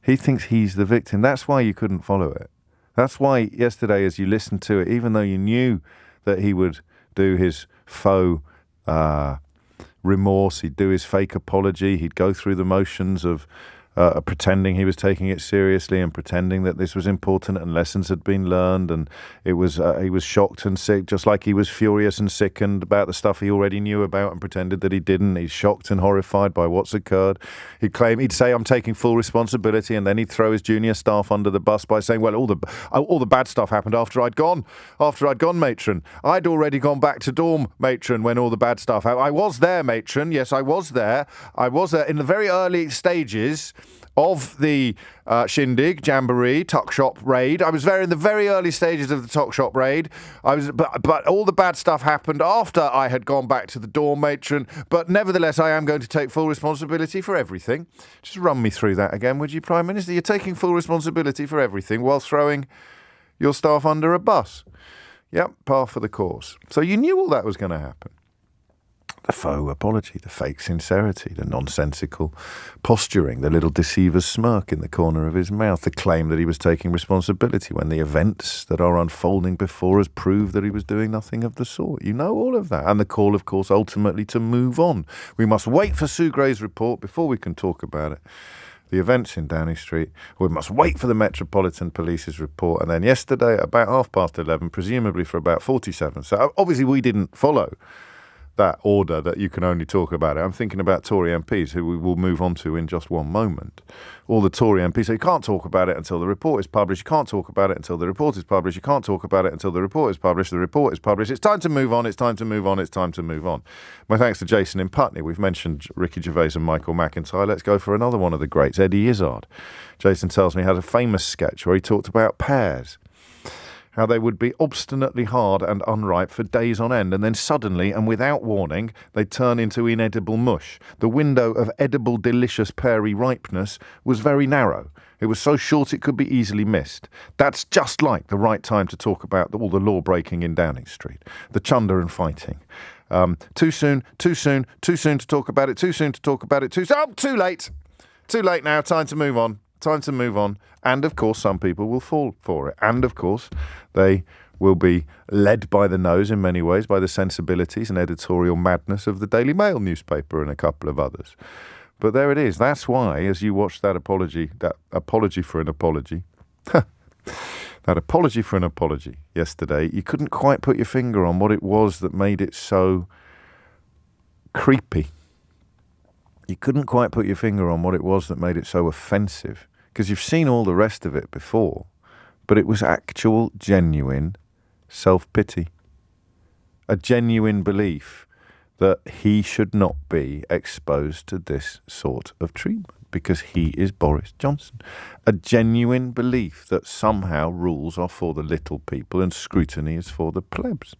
He thinks he's the victim. That's why you couldn't follow it. That's why yesterday, as you listened to it, even though you knew that he would do his faux remorse, he'd do his fake apology, he'd go through the motions of pretending he was taking it seriously and pretending that this was important and lessons had been learned, and he was shocked and sick, just like he was furious and sickened about the stuff he already knew about and pretended that he didn't. He's shocked and horrified by what's occurred. He'd say, I'm taking full responsibility, and then he'd throw his junior staff under the bus by saying, well, all the bad stuff happened after I'd gone, matron. I'd already gone back to dorm, matron, when all the bad stuff happened. I was there, matron. Yes, I was there. I was there in the very early stages of the shindig, jamboree, tuck shop raid. I was there in the very early stages of the tuck shop raid. But all the bad stuff happened after I had gone back to the dorm, matron. But nevertheless, I am going to take full responsibility for everything. Just run me through that again, would you, Prime Minister? You're taking full responsibility for everything while throwing your staff under a bus. Yep, par for the course. So you knew all that was going to happen. The faux apology, the fake sincerity, the nonsensical posturing, the little deceiver's smirk in the corner of his mouth, the claim that he was taking responsibility when the events that are unfolding before us prove that he was doing nothing of the sort. You know all of that. And the call, of course, ultimately to move on. We must wait for Sue Gray's report before we can talk about it. The events in Downing Street. We must wait for the Metropolitan Police's report. And then yesterday, at about 11:30, presumably for about 47. So obviously we didn't follow that order that you can only talk about it. I'm thinking about Tory MPs, who we will move on to in just one moment. All the Tory MPs say, you can't talk about it until the report is published. You can't talk about it until the report is published. You can't talk about it until the report is published. The report is published. It's time to move on. It's time to move on. It's time to move on. My thanks to Jason in Putney. We've mentioned Ricky Gervais and Michael McIntyre. Let's go for another one of the greats, Eddie Izzard. Jason tells me he had a famous sketch where he talked about pears, how they would be obstinately hard and unripe for days on end, and then suddenly and without warning, they'd turn into inedible mush. The window of edible, delicious, peary ripeness was very narrow. It was so short it could be easily missed. That's just like the right time to talk about all the law-breaking in Downing Street, the chunder and fighting. Too soon to talk about it, too late. Too late now, time to move on. Time to move on. And of course, some people will fall for it. And of course, they will be led by the nose in many ways by the sensibilities and editorial madness of the Daily Mail newspaper and a couple of others. But there it is. That's why, as you watch that apology for an apology, that apology for an apology yesterday, you couldn't quite put your finger on what it was that made it so creepy. You couldn't quite put your finger on what it was that made it so offensive. Because you've seen all the rest of it before, but it was actual, genuine self-pity. A genuine belief that he should not be exposed to this sort of treatment because he is Boris Johnson. A genuine belief that somehow rules are for the little people and scrutiny is for the plebs.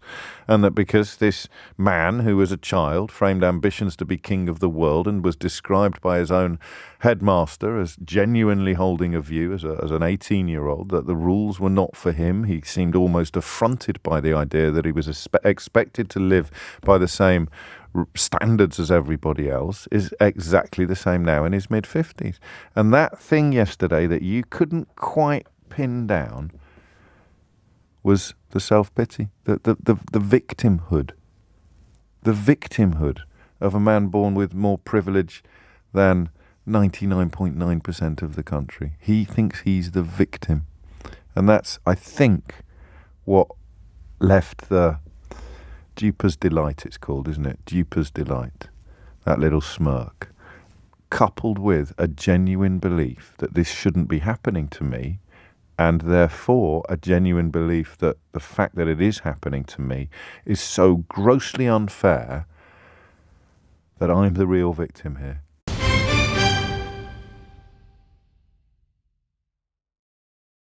And that because this man, who as a child framed ambitions to be king of the world and was described by his own headmaster as genuinely holding a view as an 18-year-old, that the rules were not for him. He seemed almost affronted by the idea that he was expected to live by the same standards as everybody else, is exactly the same now in his mid-50s. And that thing yesterday that you couldn't quite pin down was the self-pity, the victimhood. The victimhood of a man born with more privilege than 99.9% of the country. He thinks he's the victim. And that's, I think, what left the Duper's Delight, it's called, isn't it? Duper's Delight. That little smirk. Coupled with a genuine belief that this shouldn't be happening to me, and therefore a genuine belief that the fact that it is happening to me is so grossly unfair that I'm the real victim here.